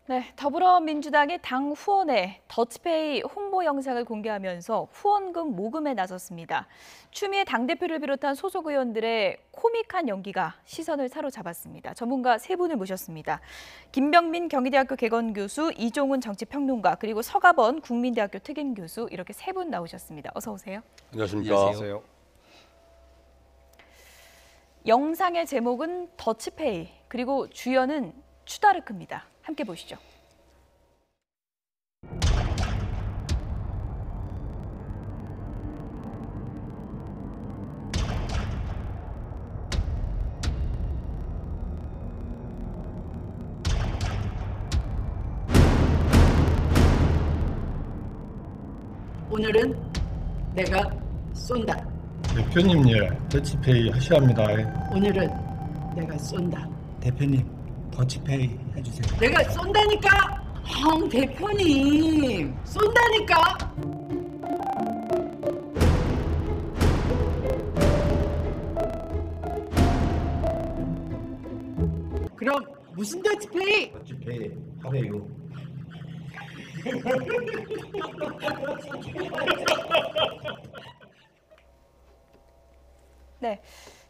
네, 더불어민주당이 당 후원회 더치페이 홍보 영상을 공개하면서 후원금 모금에 나섰습니다. 추미애 당대표를 비롯한 소속 의원들의 코믹한 연기가 시선을 사로잡았습니다. 전문가 세 분을 모셨습니다. 김병민 경희대학교 개건교수, 이종훈 정치평론가, 그리고 서가번 국민대학교 특임교수 이렇게 세 분 나오셨습니다. 어서 오세요. 안녕하십니까. 안녕하세요. 영상의 제목은 더치페이, 그리고 주연은 추다르크입니다. 함께 보시죠. 오늘은 내가 쏜다. 대표님, 예, 더치페이 하셔야 합니다. 오늘은 내가 쏜다. 대표님, 더치페이 해주세요. 내가 쏜다니까. 황 대표님, 쏜다니까. 그럼 무슨 더치페이? 더치페이 하래요. 네,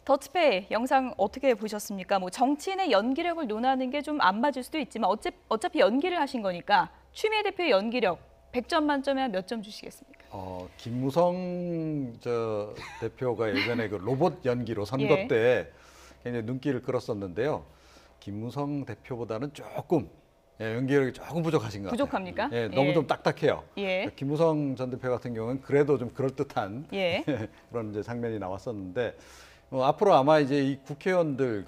더치페이 영상 어떻게 보셨습니까? 뭐 정치인의 연기력을 논하는 게 좀 안 맞을 수도 있지만 어차피 연기를 하신 거니까 추미애 대표의 연기력 100점 만점에 한 몇 점 주시겠습니까? 김무성 대표가 예전에 그 로봇 연기로 선거 예. 때 굉장히 눈길을 끌었었는데요. 김무성 대표보다는 조금 연기력이 조금 부족하신 것 같아요. 부족합니까? 예, 너무 예. 좀 딱딱해요. 예. 김무성 전 대표 같은 경우는 그래도 좀 그럴듯한 예. 그런 이제 장면이 나왔었는데 앞으로 아마 이제 이 국회의원들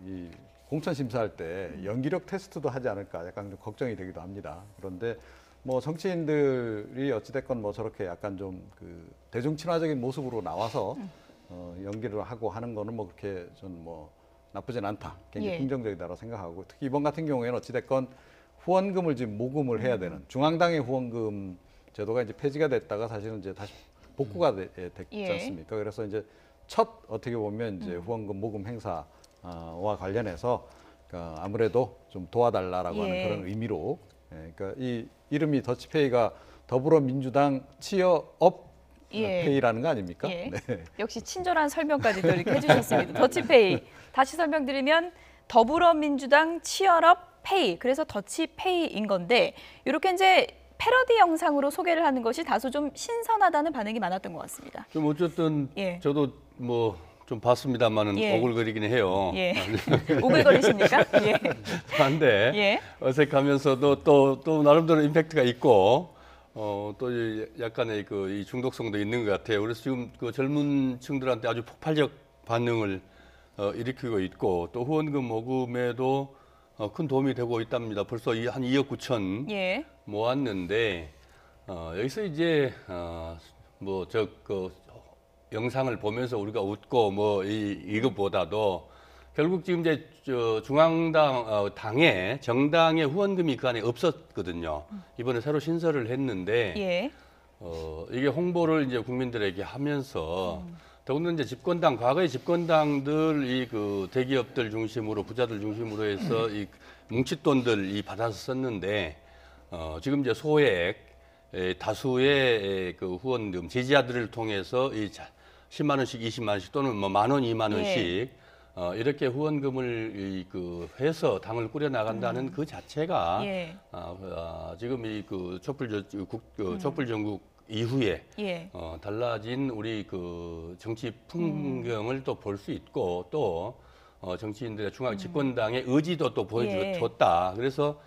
이 공천 심사할 때 연기력 테스트도 하지 않을까 약간 좀 걱정이 되기도 합니다. 그런데 뭐 정치인들이 어찌됐건 뭐 저렇게 약간 좀 그 대중 친화적인 모습으로 나와서 연기를 하고 하는 거는 뭐 그렇게 전 뭐 나쁘진 않다. 굉장히 예. 긍정적이다라고 생각하고 특히 이번 같은 경우에는 어찌됐건 후원금을 지금 모금을 해야 되는 중앙당의 후원금 제도가 이제 폐지가 됐다가 사실은 이제 다시 복구가 됐지 예. 않습니까? 그래서 이제 첫 어떻게 보면 이제 후원금 모금 행사와 관련해서 아무래도 좀 도와달라라고 하는 예. 그런 의미로 그러니까 이 이름이 더치페이가 더불어민주당 치어업 예. 페이라는 거 아닙니까? 예. 네. 역시 친절한 설명까지도 이렇게 해주셨습니다. 더치페이. 다시 설명드리면 더불어민주당 치얼업 페이. 그래서 더치페이인 건데 이렇게 이제 패러디 영상으로 소개를 하는 것이 다소 좀 신선하다는 반응이 많았던 것 같습니다. 좀 어쨌든 예. 저도 뭐 좀 봤습니다만은 예. 오글거리긴 해요. 예. 오글거리십니까? 예. 한데 예. 어색하면서도 또 나름대로 임팩트가 있고 또 약간의 이 중독성도 있는 것 같아요. 그래서 지금 그 젊은 층들한테 아주 폭발적 반응을 일으키고 있고 또 후원금 모금에도 큰 도움이 되고 있답니다. 벌써 한 2억 9천 예. 모았는데 여기서 이제 영상을 보면서 우리가 웃고 뭐 이것보다도 결국 지금 이제 중앙당 당에 정당의 후원금이 그 안에 없었거든요. 이번에 새로 신설을 했는데 예. 이게 홍보를 이제 국민들에게 하면서 더군다나 이제 집권당 과거의 집권당들 그 대기업들 중심으로 부자들 중심으로 해서 이 뭉칫돈들 받아서 썼는데 지금 이제 소액 다수의 그 후원금 제지자들을 통해서 10만 원씩 20만 원씩 또는 뭐 만 원, 2만 원씩 이렇게 후원금을 해서 당을 꾸려 나간다는 그 자체가 예. 지금 그 촛불 전국 이후에 예. 달라진 우리 그 정치 풍경을 또 볼 수 있고 또 정치인들의 중앙 집권당의 의지도 또 보여줬다. 그래서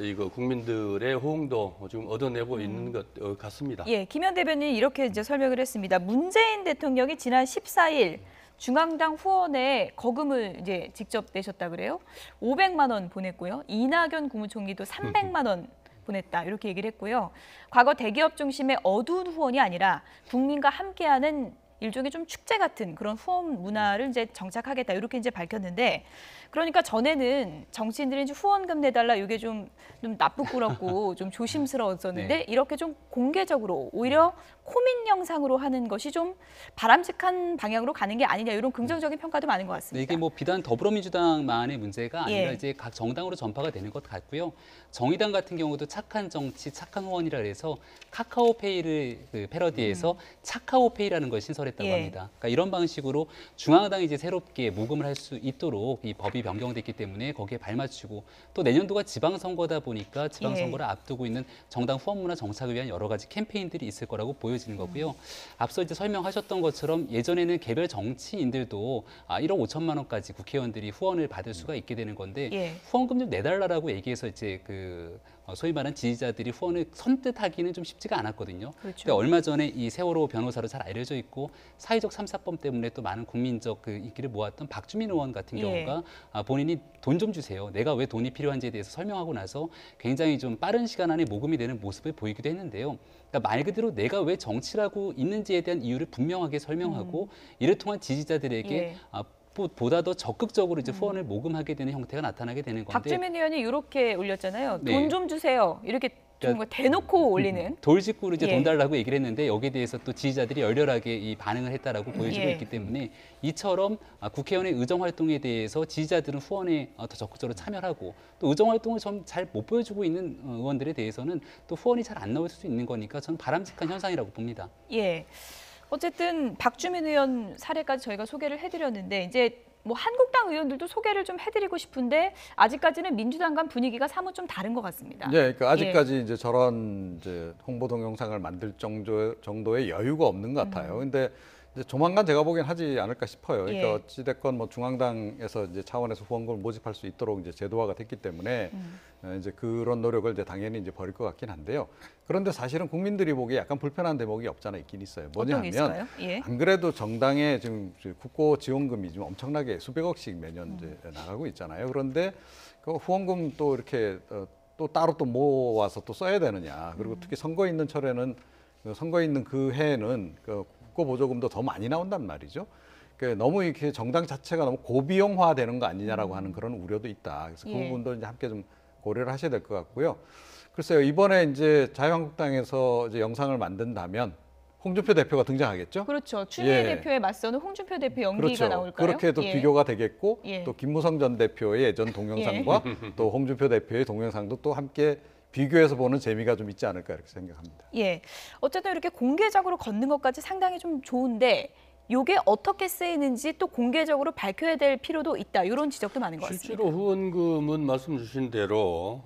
이거 국민들의 호응도 지금 얻어내고 있는 것 같습니다. 예, 김현 대변인이 이렇게 이제 설명을 했습니다. 문재인 대통령이 지난 14일 중앙당 후원에 거금을 이제 직접 내셨다 그래요. 500만 원 보냈고요. 이낙연 국무총리도 300만 원 보냈다 이렇게 얘기를 했고요. 과거 대기업 중심의 어두운 후원이 아니라 국민과 함께하는 일종의 좀 축제 같은 그런 후원 문화를 이제 정착하겠다 이렇게 이제 밝혔는데, 그러니까 전에는 정치인들이 이제 후원금 내달라 이게 좀 나쁘꾸럽고 좀 조심스러웠었는데 네. 이렇게 좀 공개적으로 오히려 코믹 영상으로 하는 것이 좀 바람직한 방향으로 가는 게 아니냐 이런 긍정적인 평가도 많은 것 네, 같습니다. 이게 뭐 비단 더불어민주당만의 문제가 아니라 예. 이제 각 정당으로 전파가 되는 것 같고요. 정의당 같은 경우도 착한 정치, 착한 후원이라 해서 카카오페이를 그 패러디해서 차카오페이라는 걸 신설했다고 예. 합니다. 그러니까 이런 방식으로 중앙당이 이제 새롭게 모금을 할 수 있도록 이 법이 변경됐기 때문에 거기에 발맞추고, 또 내년도가 지방선거다 보니까 지방선거를 앞두고 있는 정당 후원 문화 정착을 위한 여러 가지 캠페인들이 있을 거라고 보여지는 거고요. 앞서 이제 설명하셨던 것처럼 예전에는 개별 정치인들도 1억 5천만 원까지 국회의원들이 후원을 받을 수가 있게 되는 건데 예. 후원금 좀 내달라고 얘기해서 이제 소위 말하는 지지자들이 후원을 선뜻 하기는 좀 쉽지가 않았거든요. 그렇죠. 근데 얼마 전에 이 세월호 변호사로 잘 알려져 있고 사회적 삼사법 때문에 또 많은 국민적 그 인기를 모았던 박주민 의원 같은 예. 경우가 본인이 돈 좀 주세요. 내가 왜 돈이 필요한지에 대해서 설명하고 나서 굉장히 좀 빠른 시간 안에 모금이 되는 모습을 보이기도 했는데요. 그러니까 말 그대로 내가 왜 정치라고 있는지에 대한 이유를 분명하게 설명하고 이를 통한 지지자들에게 예. 보다 더 적극적으로 이제 후원을 모금하게 되는 형태가 나타나게 되는 건데, 박주민 의원이 이렇게 올렸잖아요. 네. 돈 좀 주세요. 이렇게 좀 그러니까 대놓고 올리는. 돌직구로 이제 예. 돈 달라고 얘기를 했는데 여기에 대해서 또 지지자들이 열렬하게 이 반응을 했다라고 보여지고 예. 있기 때문에 이처럼 국회의원의 의정 활동에 대해서 지지자들은 후원에 더 적극적으로 참여하고, 또 의정 활동을 좀 잘 못 보여주고 있는 의원들에 대해서는 또 후원이 잘 안 나올 수 있는 거니까 저는 바람직한 현상이라고 봅니다. 예. 어쨌든 박주민 의원 사례까지 저희가 소개를 해드렸는데 이제 뭐 한국당 의원들도 소개를 좀 해드리고 싶은데 아직까지는 민주당과 분위기가 사뭇 좀 다른 것 같습니다. 네, 그러니까 아직까지 이제 저런 이제 홍보 동영상을 만들 정도의 여유가 없는 것 같아요. 근데 이제 조만간 제가 보기엔 하지 않을까 싶어요. 그러니까 예. 어찌됐건 뭐 중앙당에서 이제 차원에서 후원금을 모집할 수 있도록 이제 제도화가 됐기 때문에 이제 그런 노력을 이제 당연히 이제 벌일 것 같긴 한데요. 그런데 사실은 국민들이 보기에 약간 불편한 대목이 없잖아 있긴 있어요. 뭐냐 어떤 게 하면 있을까요? 예. 안 그래도 정당에 지금 국고 지원금이 지금 엄청나게 수백억씩 매년 이제 나가고 있잖아요. 그런데 그 후원금 또 이렇게 또 따로 또 모아서 또 써야 되느냐. 그리고 특히 선거 있는 철에는 선거 있는 그 해에는 국고 보조금도 더 많이 나온단 말이죠. 너무 이렇게 정당 자체가 너무 고비용화되는 거 아니냐라고 하는 그런 우려도 있다. 그래서 그 예. 부분도 이제 함께 좀 고려를 하셔야 될 것 같고요. 글쎄요, 이번에 이제 자유한국당에서 이제 영상을 만든다면 홍준표 대표가 등장하겠죠? 그렇죠. 추미애 예. 대표에 맞서는 홍준표 대표 연기가 그렇죠. 나올까요? 그렇게도 예. 비교가 되겠고 예. 또 김무성 전 대표의 예전 동영상과 또 홍준표 대표의 동영상도 또 함께 비교해서 보는 재미가 좀 있지 않을까 이렇게 생각합니다. 예. 어쨌든 이렇게 공개적으로 걷는 것까지 상당히 좀 좋은데 이게 어떻게 쓰이는지 또 공개적으로 밝혀야 될 필요도 있다. 이런 지적도 많은 것 같습니다. 실제로 후원금은 말씀 주신 대로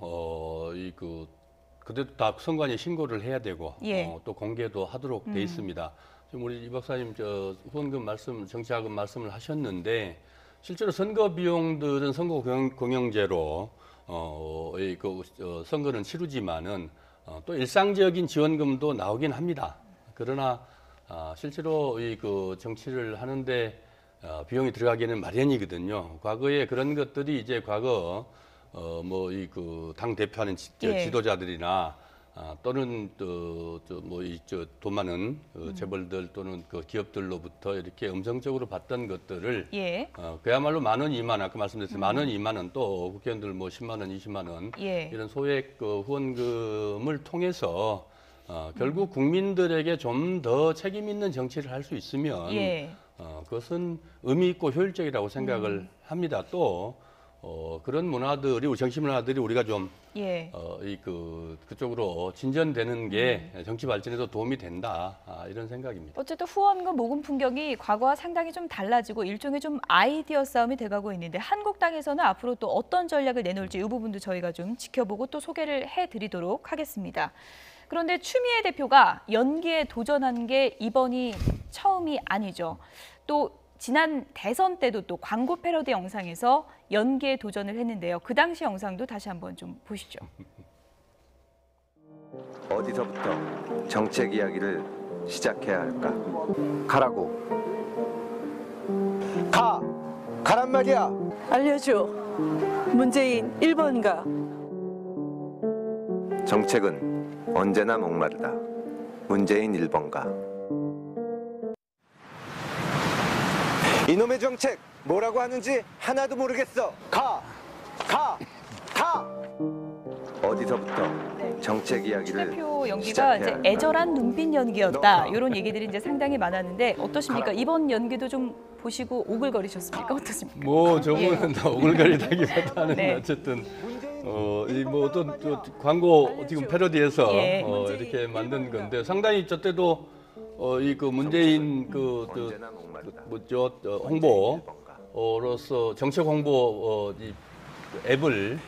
그때도 다 선관위에 신고를 해야 되고 예. 또 공개도 하도록 돼 있습니다. 지금 우리 이 박사님 후원금 말씀, 정치자금 말씀을 하셨는데 실제로 선거 비용들은 선거 공영제로 선거는 치르지만은 또 일상적인 지원금도 나오긴 합니다. 그러나 실제로 정치를 하는데 비용이 들어가기는 마련이거든요. 과거에 그런 것들이 이제 과거 당 대표하는 예. 지도자들이나 또는 돈 많은 재벌들 또는 그 기업들로부터 이렇게 음성적으로 받던 것들을 예. 그야말로 10,000원, 20,000원 아까 말씀드렸듯이 10,000원, 20,000원 또 국회의원들 10만 원, 20만 원 예. 이런 소액 후원금을 통해서 결국 국민들에게 좀 더 책임 있는 정치를 할 수 있으면 예. 그것은 의미 있고 효율적이라고 생각을 합니다. 또 그런 문화들이 우리 정치 문화들이 우리가 좀 예. 그쪽으로 진전되는 게 정치 발전에도 도움이 된다 이런 생각입니다. 어쨌든 후원금 모금 풍경이 과거와 상당히 좀 달라지고 일종의 좀 아이디어 싸움이 돼가고 있는데 한국당에서는 앞으로 또 어떤 전략을 내놓을지 이 부분도 저희가 좀 지켜보고 또 소개를 해드리도록 하겠습니다. 그런데 추미애 대표가 연기에 도전한 게 이번이 처음이 아니죠. 또 지난 대선 때도 또 광고 패러디 영상에서 연기에 도전을 했는데요. 그 당시 영상도 다시 한번 좀 보시죠. 어디서부터 정책 이야기를 시작해야 할까? 가라고. 가란 말이야. 알려줘. 문재인 1번가. 정책은 언제나 목마르다. 문재인 1번가. 이놈의 정책 뭐라고 하는지 하나도 모르겠어. 가! 어디서부터 정책 추 이야기를 대표 연기가 시작해야 이제 할까? 애절한 눈빛 연기였다. 이런 얘기들이 이제 상당히 많았는데 어떠십니까? 이번 연기도 좀 보시고 오글거리셨습니까? 어떠십니까? 뭐 저거는 다 오글거리다기보다는 네. 어쨌든 이 뭐 어떤 광고 지금 패러디해서 예. 이렇게 만든 건데 상당히 저 때도 이 그 문재인 언제나 목마르다. 홍보로서 정책 홍보 이 앱을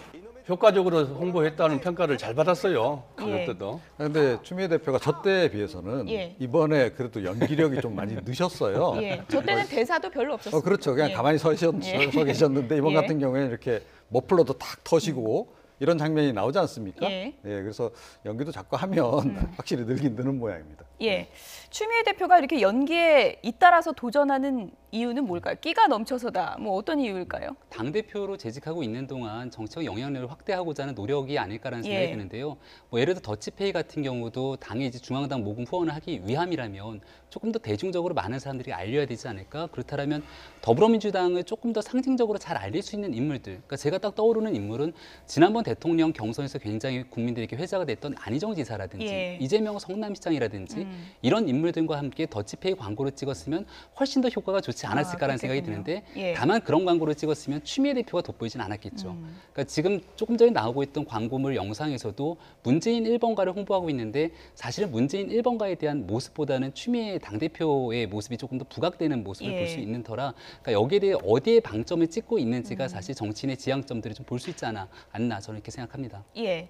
효과적으로 홍보했다는 평가를 잘 받았어요. 예. 그때도. 그런데 추미애 대표가 저 때에 비해서는 예. 이번에 그래도 연기력이 좀 많이 느셨어요. 예, 저 때는 대사도 별로 없었어요. 그렇죠. 그냥 예. 가만히 서 계셨는데 이번 예. 같은 경우에는 이렇게 머플러도 탁 터시고 이런 장면이 나오지 않습니까? 예. 그래서 연기도 자꾸 하면 확실히 늘긴 느는 모양입니다. 예, 추미애 대표가 이렇게 연기에 잇따라서 도전하는 이유는 뭘까요? 끼가 넘쳐서다. 뭐 어떤 이유일까요? 당 대표로 재직하고 있는 동안 정치적 영향력을 확대하고자 하는 노력이 아닐까라는 생각이 예. 드는데요. 뭐 예를 들어 더치페이 같은 경우도 당의 이제 중앙당 모금 후원을 하기 위함이라면 조금 더 대중적으로 많은 사람들이 알려야 되지 않을까? 그렇다면 더불어민주당을 조금 더 상징적으로 잘 알릴 수 있는 인물들. 그러니까 제가 딱 떠오르는 인물은 지난번 대통령 경선에서 굉장히 국민들에게 회자가 됐던 안희정 지사라든지 예. 이재명 성남시장이라든지 이런 인물들과 함께 더치페이 광고를 찍었으면 훨씬 더 효과가 좋지 않았을까라는 생각이 그렇겠군요. 드는데 예. 다만 그런 광고를 찍었으면 추미애 대표가 돋보이진 않았겠죠. 그러니까 지금 조금 전에 나오고 있던 광고물 영상에서도 문재인 1번가를 홍보하고 있는데 사실은 문재인 1번가에 대한 모습보다는 추미애 당대표의 모습이 조금 더 부각되는 모습을 예. 볼 수 있는 터라 그러니까 여기에 대해 어디에 방점을 찍고 있는지가 사실 정치인의 지향점들을 좀 볼 수 있지 않나 저는 이렇게 생각합니다. 예.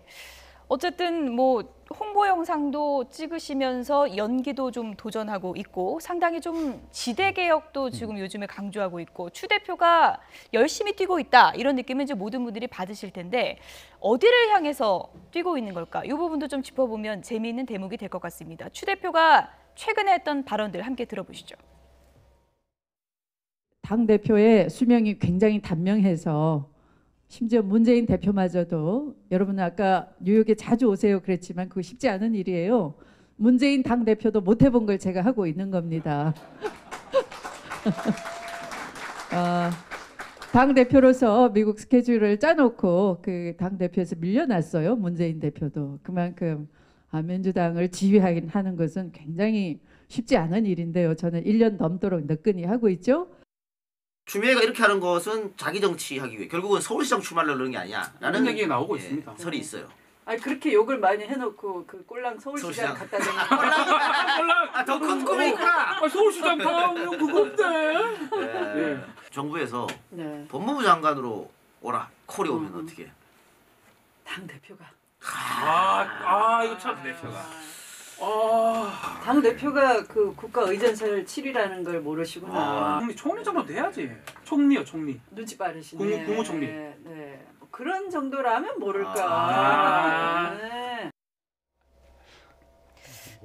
어쨌든 뭐 홍보 영상도 찍으시면서 연기도 좀 도전하고 있고 상당히 좀 지대 개혁도 지금 요즘에 강조하고 있고 추 대표가 열심히 뛰고 있다 이런 느낌을 이제 모든 분들이 받으실 텐데 어디를 향해서 뛰고 있는 걸까? 이 부분도 좀 짚어보면 재미있는 대목이 될 것 같습니다. 추 대표가 최근에 했던 발언들 함께 들어보시죠. 당 대표의 수명이 굉장히 단명해서 심지어 문재인 대표마저도 여러분 아까 뉴욕에 자주 오세요 그랬지만 그거 쉽지 않은 일이에요. 문재인 당 대표도 못 해본 걸 제가 하고 있는 겁니다. 당 대표로서 미국 스케줄을 짜놓고 그 당 대표에서 밀려났어요. 문재인 대표도 그만큼 민주당을 지휘하는 것은 굉장히 쉽지 않은 일인데요. 저는 1년 넘도록 너끈히 하고 있죠. 추미애가 이렇게 하는 것은 자기 정치하기 위해 결국은 서울시장 출마를 그런 게 아니야 라는 얘기가 나오고 있습니다. 설이 있어요. 아니 그렇게 욕을 많이 해놓고 그 꼴랑 서울시장 갖다 대는 더 큰 꿈이 있구나. 서울시장 다음은 그건데. 네. 정부에서 네. 법무부 장관으로 오라 콜이 오면 어떻게? 당 대표가 이거 참 대표가. 당 대표가 그 국가 의전설 7위라는 걸 모르시구나. 총리 정도 돼야지. 총리요, 총리. 눈치 빠르시네. 국무총리. 네. 뭐 그런 정도라면 모를까. 네.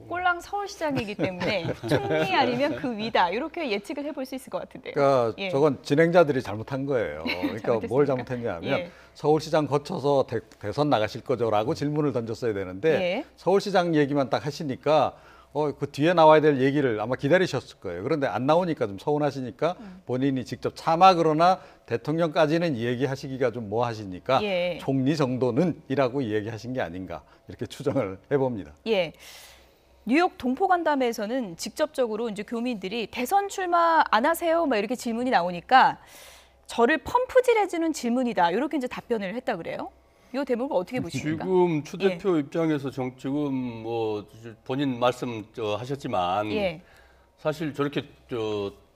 꼴랑 서울시장이기 때문에 총리 아니면 그 위다 이렇게 예측을 해볼 수 있을 것 같은데요. 그러니까 예. 저건 진행자들이 잘못한 거예요. 그러니까 뭘 잘못했냐 하면 예. 서울시장 거쳐서 대선 나가실 거죠라고 질문을 던졌어야 되는데 예. 서울시장 얘기만 딱 하시니까 그 뒤에 나와야 될 얘기를 아마 기다리셨을 거예요. 그런데 안 나오니까 좀 서운하시니까 본인이 직접 차마 그러나 대통령까지는 얘기하시기가 좀 뭐 하시니까 예. 총리 정도는 이라고 얘기하신 게 아닌가 이렇게 추정을 해봅니다. 예. 뉴욕 동포간담회에서는 직접적으로 이제 교민들이 대선 출마 안 하세요? 막 이렇게 질문이 나오니까 저를 펌프질해주는 질문이다. 이렇게 이제 답변을 했다 그래요. 이 대목을 어떻게 보십니까? 지금 추 대표 입장에서 지금 뭐 본인 말씀 하셨지만 예. 사실 저렇게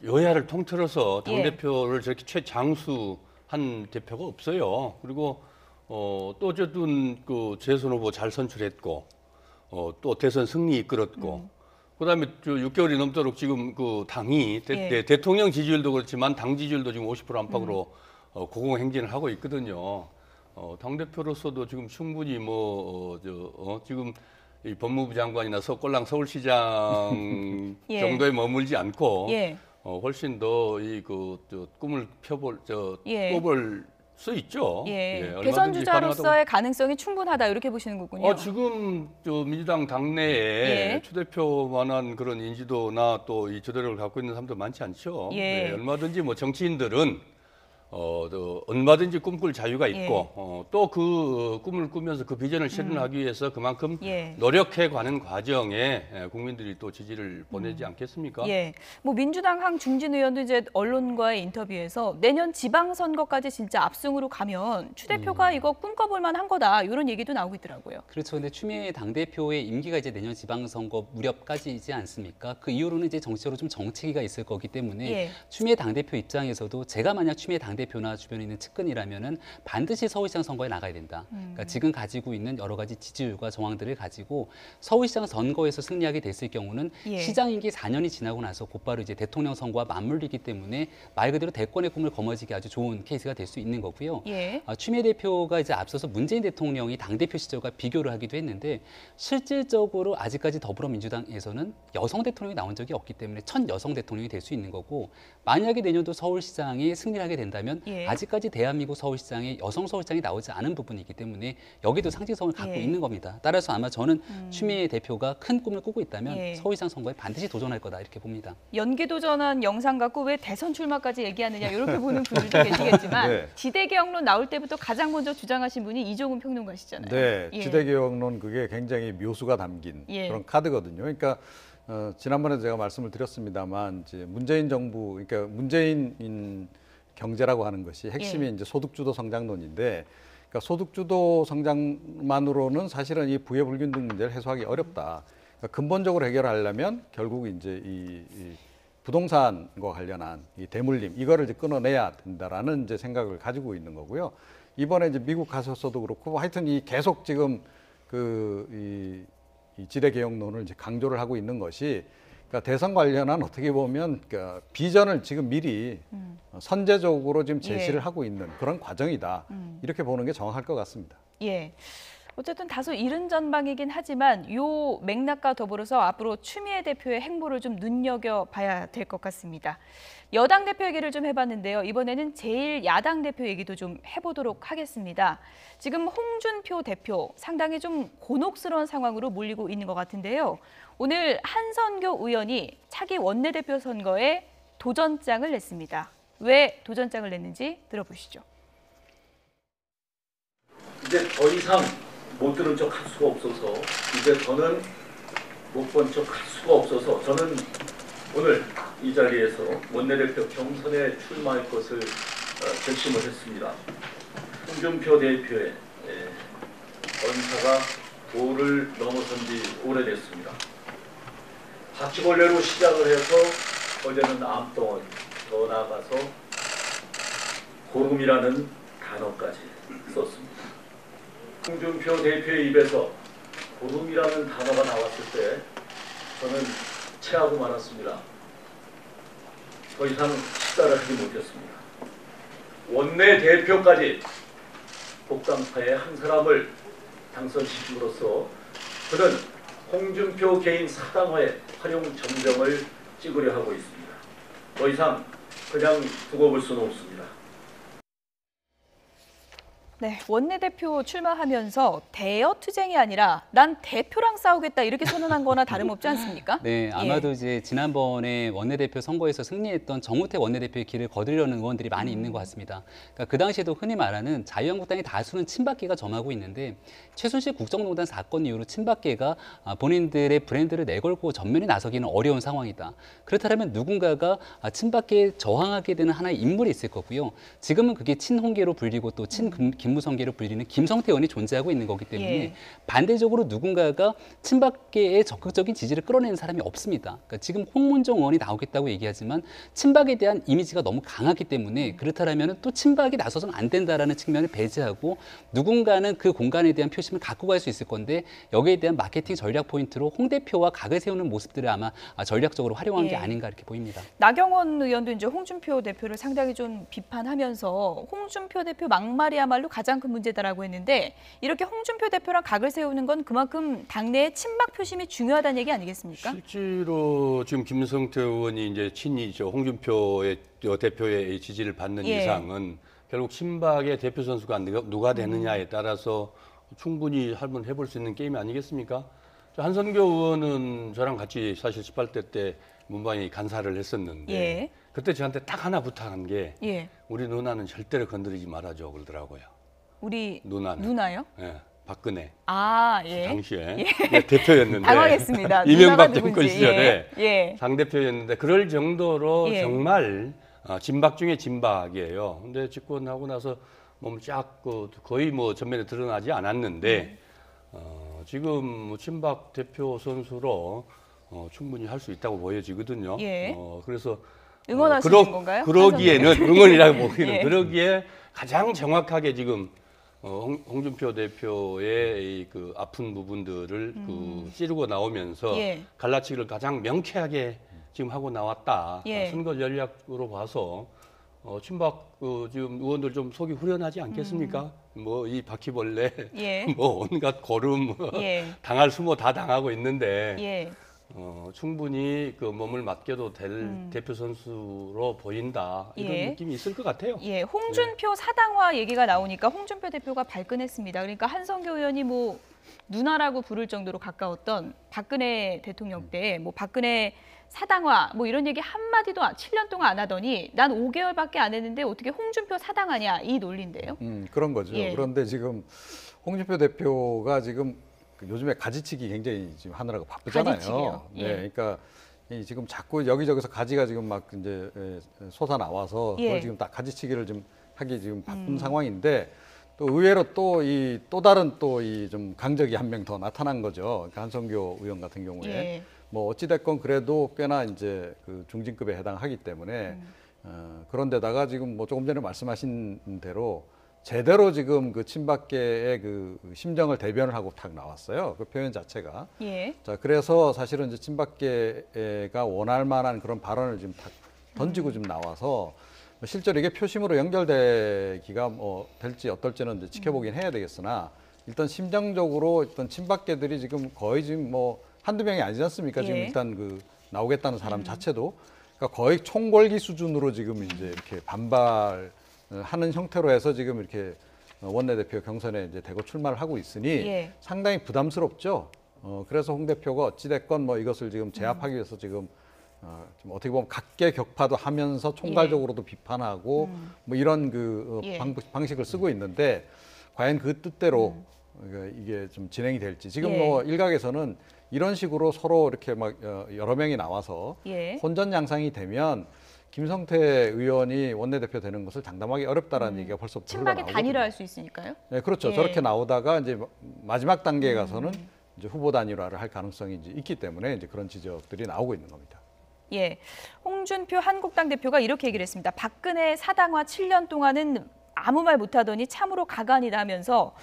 여야를 통틀어서 당 예. 대표를 저렇게 최장수한 대표가 없어요. 그리고 또 어쨌든 그 재선 후보 잘 선출했고 또 대선 승리 이끌었고 그다음에 6개월이 넘도록 지금 그 당이 예. 대통령 지지율도 그렇지만 당 지지율도 지금 50% 안팎으로 고공행진을 하고 있거든요. 당 대표로서도 지금 충분히 지금 이 법무부 장관이나 꼴랑 서울시장 예. 정도에 머물지 않고 예. 훨씬 더 꿈을 예. 꿔볼 수 있죠. 예, 얼마든지 대선 주자로서의 가능하다고. 가능성이 충분하다 이렇게 보시는 거군요. 지금 저 민주당 당내에 예. 추대표만한 그런 인지도나 또 이 주대력을 갖고 있는 사람도 많지 않죠. 예. 얼마든지 뭐 정치인들은 얼마든지 꿈꿀 자유가 있고 또 그 꿈을 꾸면서 그 비전을 실현하기 위해서 그만큼 노력해 가는 과정에 국민들이 또 지지를 보내지 않겠습니까? 예, 뭐 민주당 황중진 의원도 이제 언론과의 인터뷰에서 내년 지방선거까지 진짜 압승으로 가면 추 대표가 이거 꿈꿔볼 만한 거다 이런 얘기도 나오고 있더라고요. 그렇죠. 근데 추미애 당대표의 임기가 이제 내년 지방선거 무렵까지이지 않습니까? 그 이후로는 이제 정치적으로 좀 정체기가 있을 거기 때문에 추미애 당대표 입장에서도 제가 만약 추미애 당대표나 주변에 있는 측근이라면은 반드시 서울시장 선거에 나가야 된다. 그러니까 지금 가지고 있는 여러 가지 지지율과 정황들을 가지고 서울시장 선거에서 승리하게 됐을 경우는 시장 임기 4년이 지나고 나서 곧바로 이제 대통령 선거와 맞물리기 때문에 말 그대로 대권의 꿈을 거머쥐기 아주 좋은 케이스가 될 수 있는 거고요. 추미애 대표가 이제 앞서서 문재인 대통령이 당대표 시절과 비교를 하기도 했는데 실질적으로 아직까지 더불어민주당에서는 여성 대통령이 나온 적이 없기 때문에 첫 여성 대통령이 될 수 있는 거고 만약에 내년도 서울시장이 승리를 하게 된다면 아직까지 대한민국 서울시장에 여성 서울시장이 나오지 않은 부분이기 때문에 여기도 상징성을 갖고 있는 겁니다. 따라서 아마 저는 추미애 대표가 큰 꿈을 꾸고 있다면 서울시장 선거에 반드시 도전할 거다 이렇게 봅니다. 연기 도전한 영상 갖고 왜 대선 출마까지 얘기하느냐 이렇게 보는 분들도 계시겠지만 지대개혁론 나올 때부터 가장 먼저 주장하신 분이 이종훈 평론가시잖아요. 네, 지대개혁론 그게 굉장히 묘수가 담긴 그런 카드거든요. 그러니까 지난번에 제가 말씀을 드렸습니다만 이제 문재인 정부, 그러니까 문재인 경제라고 하는 것이 핵심이 이제 소득주도 성장론인데, 그러니까 소득주도 성장만으로는 사실은 이 부의 불균등 문제를 해소하기 어렵다. 그러니까 근본적으로 해결하려면 결국 이제 이 부동산과 관련한 이 대물림 이거를 이제 끊어내야 된다라는 이제 생각을 가지고 있는 거고요. 이번에 이제 미국 가셔서도 그렇고 하여튼 이 계속 지금 이 지대개혁론을 이제 강조를 하고 있는 것이 그러니까 대선 관련한 어떻게 보면 그러니까 비전을 지금 미리 선제적으로 지금 제시를 하고 있는 그런 과정이다. 이렇게 보는 게 정확할 것 같습니다. 예. 어쨌든 다소 이른 전망이긴 하지만 요 맥락과 더불어서 앞으로 추미애 대표의 행보를 좀 눈여겨봐야 될 것 같습니다. 여당 대표 얘기를 좀 해봤는데요. 이번에는 제1야당 대표 얘기도 좀 해보도록 하겠습니다. 지금 홍준표 대표 상당히 좀 곤혹스러운 상황으로 몰리고 있는 것 같은데요. 오늘 한선교 의원이 차기 원내대표 선거에 도전장을 냈습니다. 왜 도전장을 냈는지 들어보시죠. 이제 더 이상 못 들은 척 할 수가 없어서 이제 더는 못 본 척 할 수가 없어서 저는 오늘 이 자리에서 원내대표 경선에 출마할 것을 결심을 했습니다. 홍준표 대표의 언사가 도를 넘어선 지 오래됐습니다. 바퀴벌레로 시작을 해서 어제는 암덩어리, 더 나아가서 고름이라는 단어까지 썼습니다. 홍준표 대표의 입에서 고름이라는 단어가 나왔을 때 저는 체하고 말았습니다. 더 이상 식사를 하지 못했습니다. 원내대표까지 복당파의 한 사람을 당선시킴으로써 그는 홍준표 개인 사당화의 활용 전점을 찍으려 하고 있습니다. 더 이상 그냥 두고 볼 수는 없습니다. 네, 원내대표 출마하면서 대여투쟁이 아니라 난 대표랑 싸우겠다 이렇게 선언한 거나 다름없지 않습니까? 네, 아마도 이제 지난번에 원내대표 선거에서 승리했던 정우택 원내대표의 길을 거두려는 의원들이 많이 있는 것 같습니다. 그러니까 그 당시에도 흔히 말하는 자유한국당의 다수는 친박계가 점하고 있는데 최순실 국정농단 사건 이후로 친박계가 본인들의 브랜드를 내걸고 전면에 나서기는 어려운 상황이다. 그렇다면 누군가가 친박계에 저항하게 되는 하나의 인물이 있을 거고요. 지금은 그게 친홍계로 불리고 또 김무성계로 불리는 김성태 의원이 존재하고 있는 거기 때문에 반대적으로 누군가가 친박계의 적극적인 지지를 끌어내는 사람이 없습니다. 그러니까 지금 홍문종 의원이 나오겠다고 얘기하지만 친박에 대한 이미지가 너무 강하기 때문에 그렇다면 또 친박이 나서서는 안 된다라는 측면을 배제하고 누군가는 그 공간에 대한 표심을 갖고 갈 수 있을 건데 여기에 대한 마케팅 전략 포인트로 홍 대표와 각을 세우는 모습들을 아마 전략적으로 활용한 게 아닌가 이렇게 보입니다. 나경원 의원도 이제 홍준표 대표를 상당히 좀 비판하면서 홍준표 대표 막말이야말로 가장 큰 문제다라고 했는데 이렇게 홍준표 대표랑 각을 세우는 건 그만큼 당내의 친박 표심이 중요하다는 얘기 아니겠습니까? 실제로 지금 김성태 의원이 이제 친이죠. 홍준표의 대표의 지지를 받는 이상은 결국 친박의 대표 선수가 누가 되느냐에 따라서 충분히 한번 해볼 수 있는 게임이 아니겠습니까? 한선교 의원은 저랑 같이 사실 18대 때 문방위 간사를 했었는데 예. 그때 저한테 딱 하나 부탁한 게 예. 우리 누나는 절대로 건드리지 말아줘 그러더라고요. 우리 누나는. 누나요? 예, 박근혜. 아, 예. 당시에 예. 대표였는데 당황했습니다. 이명박 누나가 정권 누군지. 시절에 예. 당대표였는데 그럴 정도로 예. 정말 진박 중에 진박이에요. 근데 집권하고 나서 몸을 쫙 거의 뭐 전면에 드러나지 않았는데 지금 뭐 친박 대표 선수로 충분히 할 수 있다고 보여지거든요. 예. 그래서 응원하시는 건가요? 그러기에는 응원이라고 보기는 예. 그러기에 가장 정확하게 지금 홍준표 대표의 그 아픈 부분들을 찌르고 나오면서 예. 갈라치기를 가장 명쾌하게 지금 하고 나왔다. 예. 선거 전략으로 봐서 친박 지금 의원들 좀 속이 후련하지 않겠습니까? 뭐 이 바퀴벌레, 예. 뭐 온갖 고름 예. 당할 수모 다 당하고 있는데 예. 충분히 그 몸을 맡겨도 될 대표 선수로 보인다 이런 예. 느낌이 있을 것 같아요. 예, 홍준표 사당화 얘기가 나오니까 홍준표 대표가 발끈했습니다. 그러니까 한성교 의원이 뭐 누나라고 부를 정도로 가까웠던 박근혜 대통령 때 뭐 박근혜 사당화 뭐 이런 얘기 한마디도 7년 동안 안 하더니 난 5개월밖에 안 했는데 어떻게 홍준표 사당하냐 이 논리인데요. 그런 거죠. 예. 그런데 지금 홍준표 대표가 지금 요즘에 가지치기 굉장히 지금 하느라고 바쁘잖아요. 가지치기요? 예. 네, 그러니까 지금 자꾸 여기저기서 가지가 지금 막 이제 솟아 나와서 예. 그걸 지금 딱 가지치기를 좀 하기 지금 바쁜 상황인데 또 의외로 또 다른 또 이 좀 강적이 한 명 더 나타난 거죠. 그러니까 한성교 의원 같은 경우에 예. 뭐 어찌 됐건 그래도 꽤나 이제 그 중진급에 해당하기 때문에 그런데다가 지금 뭐 조금 전에 말씀하신 대로 제대로 지금 그 친박계의 그 심정을 대변을 하고 탁 나왔어요. 그 표현 자체가. 예. 자, 그래서 사실은 이제 친박계가 원할 만한 그런 발언을 지금 탁 던지고 좀 나와서 실제로 이게 표심으로 연결되기가 뭐 될지 어떨지는 이제 지켜보긴 해야 되겠으나 일단 심정적으로 일단 친박계들이 지금 거의 지금 뭐 한두 명이 아니지 않습니까? 지금 예. 일단 그 나오겠다는 사람 자체도 그러니까 거의 총궐기 수준으로 지금 이제 이렇게 반발하는 형태로 해서 지금 이렇게 원내대표 경선에 이제 대거 출마를 하고 있으니 예. 상당히 부담스럽죠. 그래서 홍 대표가 어찌됐건 뭐 이것을 지금 제압하기 위해서 지금 좀 어떻게 보면 각계격파도 하면서 총괄적으로도 비판하고 뭐 이런 그 예. 방식을 쓰고 있는데 과연 그 뜻대로 이게 좀 진행이 될지 지금 예. 뭐 일각에서는 이런 식으로 서로 이렇게 막 여러 명이 나와서 예. 혼전 양상이 되면 김성태 의원이 원내대표 되는 것을 장담하기 어렵다라는 얘기가 벌써부터 친박이 흘러나오거든요. 단일화할 수 있으니까요. 네, 그렇죠. 예. 저렇게 나오다가 이제 마지막 단계에 가서는 이제 후보 단일화를 할 가능성이 이제 있기 때문에 이제 그런 지적들이 나오고 있는 겁니다. 예, 홍준표 한국당 대표가 이렇게 얘기를 했습니다. 박근혜 사당화 7년 동안은 아무 말 못하더니 참으로 가관이다 하면서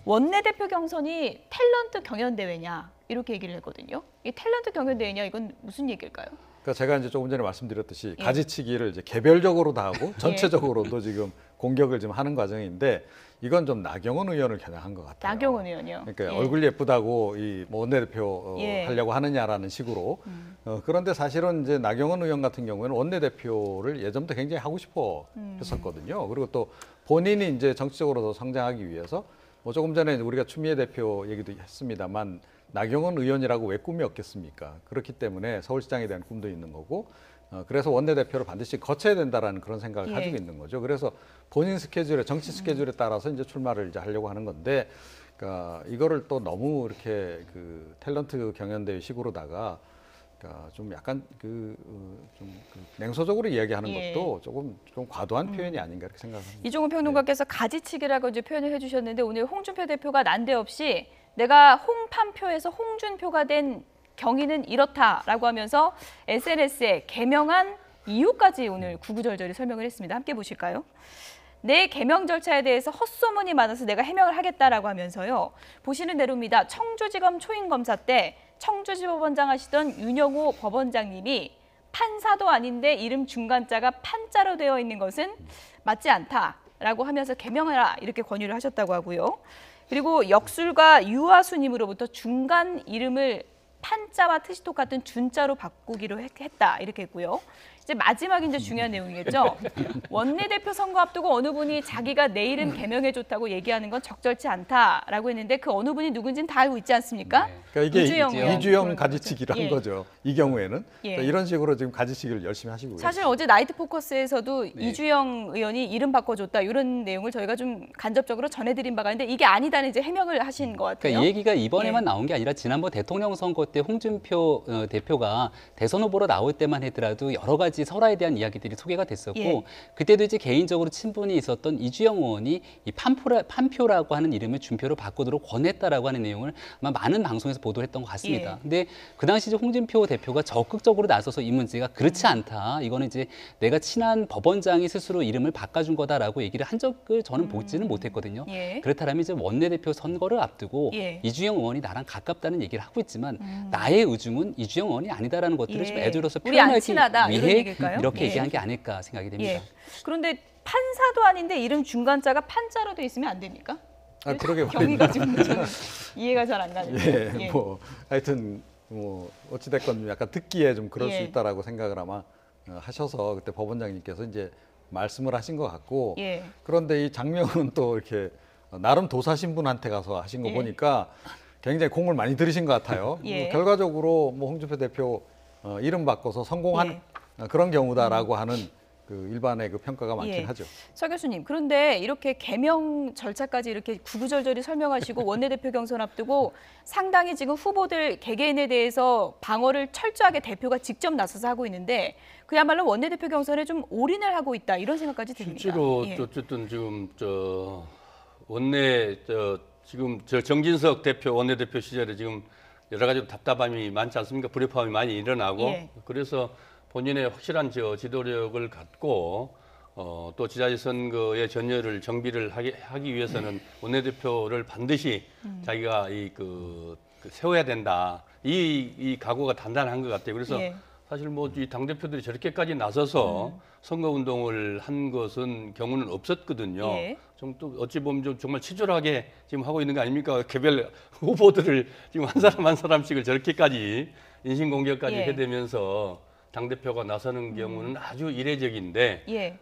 원내대표 경선이 탤런트 경연대회냐 이렇게 얘기를 했거든요. 이 탤런트 경연대회냐 이건 무슨 얘기일까요? 그러니까 제가 이제 조금 전에 말씀드렸듯이 예. 가지치기를 이제 개별적으로 다 하고 전체적으로도 지금 공격을 지금 하는 과정인데 이건 좀 나경원 의원을 겨냥한 것 같아요. 나경원 의원이요. 그러니까 예. 얼굴 예쁘다고 이 뭐 원내대표 예. 하려고 하느냐라는 식으로. 그런데 사실은 이제 나경원 의원 같은 경우에는 원내대표를 예전부터 굉장히 하고 싶어 했었거든요. 그리고 또 본인이 이제 정치적으로 더 성장하기 위해서 뭐 조금 전에 우리가 추미애 대표 얘기도 했습니다만 나경원 의원이라고 왜 꿈이 없겠습니까? 그렇기 때문에 서울시장에 대한 꿈도 있는 거고 그래서 원내대표를 반드시 거쳐야 된다라는 그런 생각을 예. 가지고 있는 거죠. 그래서 본인 스케줄에 정치 스케줄에 따라서 이제 출마를 이제 하려고 하는 건데 그러니까 이거를 또 너무 이렇게 그 탤런트 경연대회 식으로다가 그러니까 좀 약간 좀 냉소적으로 이야기하는 예. 것도 좀 과도한 표현이 아닌가 이렇게 생각합니다. 이종훈 평론가께서 가지치기라고 이제 표현을 해주셨는데 오늘 홍준표 대표가 난데없이 내가 홍판표에서 홍준표가 된 경위는 이렇다라고 하면서 SNS에 개명한 이유까지 오늘 구구절절히 설명을 했습니다. 함께 보실까요? 내 개명 절차에 대해서 헛소문이 많아서 내가 해명을 하겠다라고 하면서요. 보시는 대로입니다. 청주지검 초임검사 때 청주지법원장 하시던 윤영호 법원장님이 판사도 아닌데 이름 중간자가 판자로 되어 있는 것은 맞지 않다라고 하면서 개명해라 이렇게 권유를 하셨다고 하고요. 그리고 역술가 유아수님으로부터 중간 이름을 판자와 트시 똑같은 준자로 바꾸기로 했다 이렇게 했고요. 이제 마지막 이제 중요한 내용이겠죠. 원내대표 선거 앞두고 어느 분이 자기가 내일은 개명에 좋다고 얘기하는 건 적절치 않다라고 했는데 그 어느 분이 누군지는 다 알고 있지 않습니까? 그러니까 이게 이주영 이주영 가지치기라는 예. 거죠. 이 경우에는 예. 그러니까 이런 식으로 지금 가지치기를 열심히 하시고요. 사실 어제 나이트 포커스에서도 이주영 의원이 이름 바꿔줬다 이런 내용을 저희가 좀 간접적으로 전해드린 바가 있는데 이게 아니다는 이제 해명을 하신 것 같아요. 그러니까 이 얘기가 이번에만 예. 나온 게 아니라 지난번 대통령 선거 때 홍준표 대표가 대선 후보로 나올 때만 하더라도 여러 가지 설화에 대한 이야기들이 소개가 됐었고 예. 그때도 이제 개인적으로 친분이 있었던 이주영 의원이 이 판표라고 하는 이름을 준표로 바꾸도록 권했다라고 하는 내용을 아마 많은 방송에서 보도를 했던 것 같습니다. 예. 근데 그 당시 이제 홍준표 대표가 적극적으로 나서서 이 문제가 그렇지 않다. 이거는 이제 내가 친한 법원장이 스스로 이름을 바꿔준 거다라고 얘기를 한 적을 저는 보지는 못했거든요. 예. 그렇다면 이제 원내대표 선거를 앞두고 예. 이주영 의원이 나랑 가깝다는 얘기를 하고 있지만 나의 의중은 이주영 의원이 아니다라는 것들을 예. 좀 애들로서 우리 안 표현하기 친하다, 이런 위해 얘기일까요? 이렇게 예. 얘기한 게 아닐까 생각이 됩니다. 예. 그런데 판사도 아닌데 이름 중간자가 판자로 돼 있으면 안 됩니까? 아, 그러게 경위가 좀 저는 이해가 잘 안 가는데. 예, 뭐 하여튼 뭐 어찌 됐건 약간 듣기에 좀 그럴 수 예. 있다라고 생각을 아마 하셔서 그때 법원장님께서 이제 말씀을 하신 것 같고 예. 그런데 이 장면은 또 이렇게 나름 도사 신분한테 가서 하신 거 예. 보니까 굉장히 공을 많이 들이신 것 같아요. 예. 결과적으로 뭐 홍준표 대표 이름 바꿔서 성공한 그런 경우다라고 하는 그 일반의 그 평가가 많긴 예. 하죠. 서 교수님, 그런데 이렇게 개명 절차까지 이렇게 구구절절히 설명하시고 원내대표 경선 앞두고 상당히 지금 후보들 개개인에 대해서 방어를 철저하게 대표가 직접 나서서 하고 있는데 그야말로 원내대표 경선에 좀 올인을 하고 있다 이런 생각까지 듭니다. 실제로 예. 어쨌든 지금 원내 지금 정진석 대표 원내대표 시절에 지금 여러 가지 답답함이 많지 않습니까? 불협화음이 많이 일어나고 예. 그래서 본인의 확실한 지도력을 갖고 또 지자체 선거의 전열을 정비를 하기 위해서는 원내대표를 반드시 자기가 세워야 된다. 이 각오가 단단한 것 같아요. 그래서 예. 사실 뭐 이 당 대표들이 저렇게까지 나서서 선거 운동을 한 것은 경우는 없었거든요. 예. 좀 또 어찌 보면 좀 정말 치졸하게 지금 하고 있는 거 아닙니까? 개별 후보들을 지금 한 사람 한 사람씩을 저렇게까지 인신공격까지 예. 해대면서 당 대표가 나서는 경우는 아주 이례적인데 예.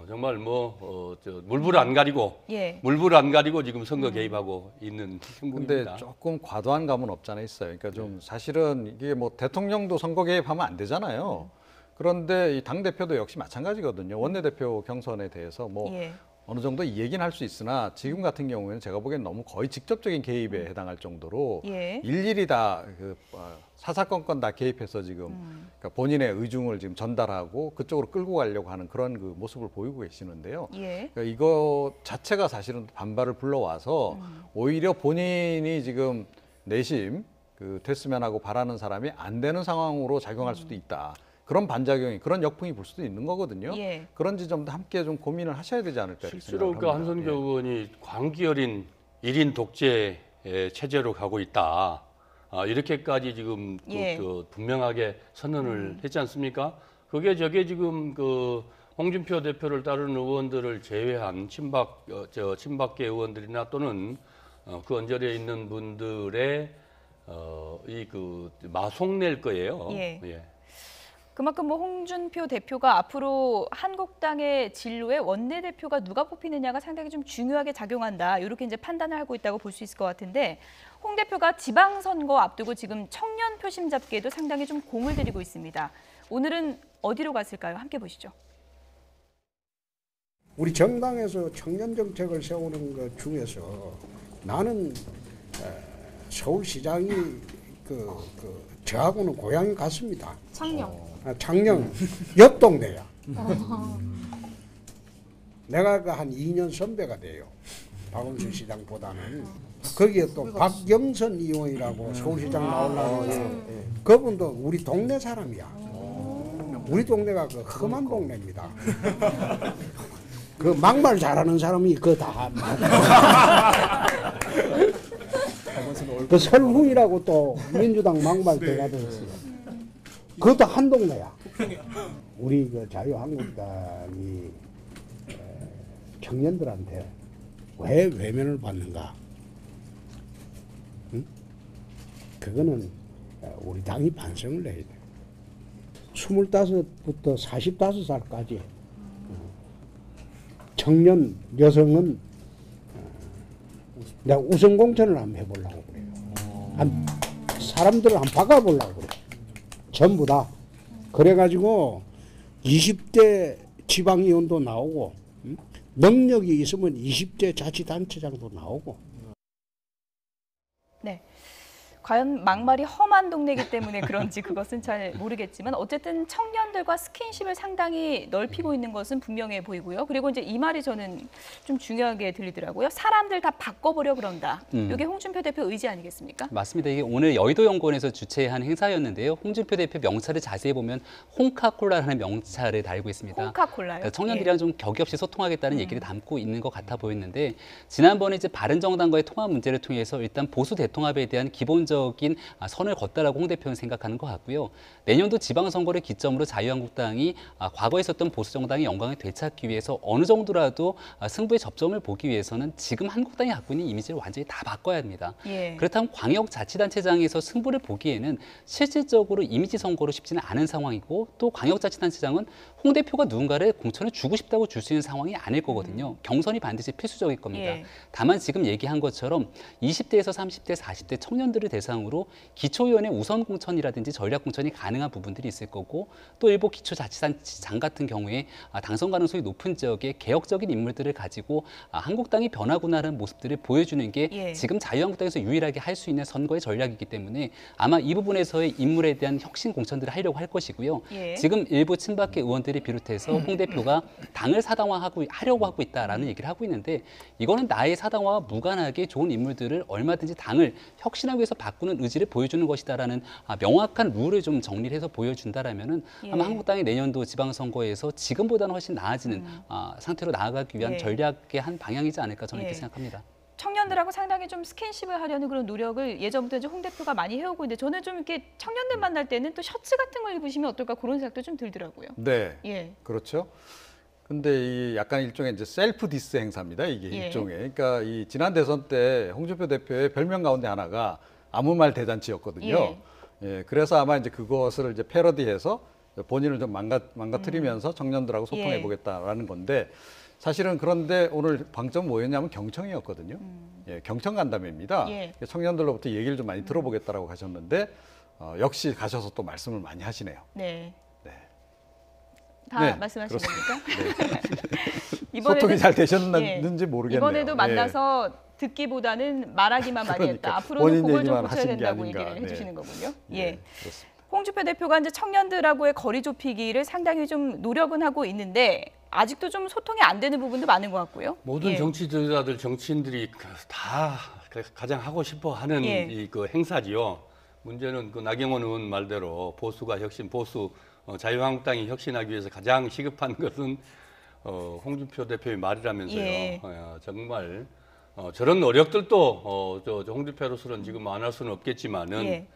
정말 물불 안 가리고 예. 물불 안 가리고 지금 선거 개입하고 있는 근데 형국입니다. 조금 과도한 감은 없잖아 있어요. 그러니까 좀 사실은 이게 뭐 대통령도 선거 개입하면 안 되잖아요. 그런데 이 당 대표도 역시 마찬가지거든요. 원내대표 경선에 대해서 뭐 예. 어느 정도 이 얘기는 할 수 있으나 지금 같은 경우에는 제가 보기엔 너무 거의 직접적인 개입에 해당할 정도로 예. 일일이 다 사사건건 다 개입해서 지금 그러니까 본인의 의중을 지금 전달하고 그쪽으로 끌고 가려고 하는 그런 그 모습을 보이고 계시는데요. 예. 그러니까 이거 자체가 사실은 반발을 불러와서 오히려 본인이 지금 내심 됐으면 하고 바라는 사람이 안 되는 상황으로 작용할 수도 있다. 그런 반작용이, 그런 역풍이 불 수도 있는 거거든요. 예. 그런 지점도 함께 좀 고민을 하셔야 되지 않을까 이렇게 실제로 생각을 합니다. 한선교 의원이 광기 어린 1인 독재 체제로 가고 있다. 이렇게까지 지금 예. 분명하게 선언을 했지 않습니까? 그게 지금 홍준표 대표를 따르는 의원들을 제외한 친박계 의원들이나 또는 그 언저리에 있는 분들의 마속낼 거예요. 예. 예. 그만큼 뭐 홍준표 대표가 앞으로 한국당의 진로에 원내대표가 누가 뽑히느냐가 상당히 좀 중요하게 작용한다. 이렇게 이제 판단을 하고 있다고 볼 수 있을 것 같은데 홍 대표가 지방선거 앞두고 지금 청년 표심 잡기에도 상당히 좀 공을 들이고 있습니다. 오늘은 어디로 갔을까요? 함께 보시죠. 우리 정당에서 청년 정책을 세우는 것 중에서 나는 서울시장이 저하고는 고향이 같습니다. 창녕 옆 동네야. 내가 한 2년 선배가 돼요. 박원순 시장보다는. 거기에 또 박영선 의원이라고 서울시장 나오려고 그분도 우리 동네 사람이야. 우리 동네가 험한 동네입니다. 막말 잘하는 사람이 다. 설훈이라고 또 민주당 막말 대가도 있어요. 그것도 한 동네야. 우리 자유한국당이 청년들한테 왜 외면을 받는가? 응? 그거는 우리 당이 반성을 해야 돼. 25부터 45살까지 청년 여성은 내가 우선 공천을 한번 해보려고 그래요. 사람들을 한번 바꿔보려고 그래요. 전부 다. 그래가지고 20대 지방의원도 나오고 능력이 있으면 20대 자치단체장도 나오고. 네. 과연 막말이 험한 동네이기 때문에 그런지 그것은 잘 모르겠지만 어쨌든 청년들과 스킨십을 상당히 넓히고 있는 것은 분명해 보이고요. 그리고 이제 이 말이 저는 좀 중요하게 들리더라고요. 사람들 다 바꿔보려 그런다. 이게 홍준표 대표 의지 아니겠습니까? 맞습니다. 이게 오늘 여의도연구원에서 주최한 행사였는데요. 홍준표 대표 명찰을 자세히 보면 홍카콜라라는 명찰을 달고 있습니다. 홍카콜라요? 그러니까 청년들이랑 좀 격이 없이 소통하겠다는 얘기를 담고 있는 것 같아 보였는데 지난번에 이제 바른정당과의 통합 문제를 통해서 일단 보수 대통합에 대한 기본적인 선을 걷다라고 홍 대표는 생각하는 것 같고요. 내년도 지방선거를 기점으로 자유한국당이 과거에 있었던 보수정당의 영광을 되찾기 위해서 어느 정도라도 승부의 접점을 보기 위해서는 지금 한국당이 갖고 있는 이미지를 완전히 다 바꿔야 합니다. 예. 그렇다면 광역자치단체장에서 승부를 보기에는 실질적으로 이미지 선거로 쉽지는 않은 상황이고 또 광역자치단체장은 홍 대표가 누군가를 공천을 주고 싶다고 줄 수 있는 상황이 아닐 거거든요. 경선이 반드시 필수적일 겁니다. 예. 다만 지금 얘기한 것처럼 20대에서 30대, 40대 청년들을 대상으로 기초의원의 우선 공천이라든지 전략 공천이 가능한 부분들이 있을 거고 또 일부 기초자치단체장 같은 경우에 당선 가능성이 높은 지역의 개혁적인 인물들을 가지고 한국당이 변하구나라는 모습들을 보여주는 게 예. 지금 자유한국당에서 유일하게 할 수 있는 선거의 전략이기 때문에 아마 이 부분에서의 인물에 대한 혁신 공천들을 하려고 할 것이고요. 예. 지금 일부 친박계 의원들을 비롯해서 홍 대표가 당을 사당화하려고 하고 있다라는 얘기를 하고 있는데 이거는 나의 사당화와 무관하게 좋은 인물들을 얼마든지 당을 혁신하기 위해서 바꾸는 의지를 보여주는 것이다라는 명확한 룰을 좀 정리를 해서 보여준다라면은 예. 아마 한국당이 내년도 지방선거에서 지금보다는 훨씬 나아지는 상태로 나아가기 위한 예. 전략의 한 방향이지 않을까 저는 예. 이렇게 생각합니다. 청년들하고 상당히 좀 스킨십을 하려는 그런 노력을 예전부터 이제 홍 대표가 많이 해오고 있는데 저는 좀 이렇게 청년들 만날 때는 또 셔츠 같은 걸 입으시면 어떨까 그런 생각도 좀 들더라고요. 네, 예. 그렇죠. 근데 이 약간 일종의 이제 셀프 디스 행사입니다. 이게 예. 일종의. 그러니까 이 지난 대선 때 홍준표 대표의 별명 가운데 하나가 아무 말 대잔치였거든요. 예. 그래서 아마 이제 그것을 이제 패러디해서 본인을 좀 망가뜨리면서 청년들하고 소통해 보겠다라는 건데 사실은 그런데 오늘 방점 뭐였냐면 경청이었거든요. 예, 경청 간담회입니다. 예. 청년들로부터 얘기를 좀 많이 들어보겠다라고 하셨는데 역시 가셔서 또 말씀을 많이 하시네요. 네. 네. 다 네, 말씀하신 그렇습니다. 겁니까? 소통이 잘 되셨는지 모르겠네요. 이번에도 만나서 듣기보다는 말하기만 많이 했다. 그러니까 앞으로는 본인 그걸 좀 얘기만 고쳐야 하신 게 된다고 아닌가. 얘기를 해주시는 거군요. 예, 예. 그렇습니다. 홍준표 대표가 이제 청년들하고의 거리 좁히기를 상당히 좀 노력은 하고 있는데 아직도 좀 소통이 안 되는 부분도 많은 것 같고요. 모든 예. 정치자들, 정치인들이 다 가장 하고 싶어하는 예. 이 그 행사지요. 문제는 그 나경원 의원 말대로 보수가 혁신, 자유한국당이 혁신하기 위해서 가장 시급한 것은 홍준표 대표의 말이라면서요. 예. 정말 저런 노력들도 홍준표로서는 지금 안 할 수는 없겠지만은 예.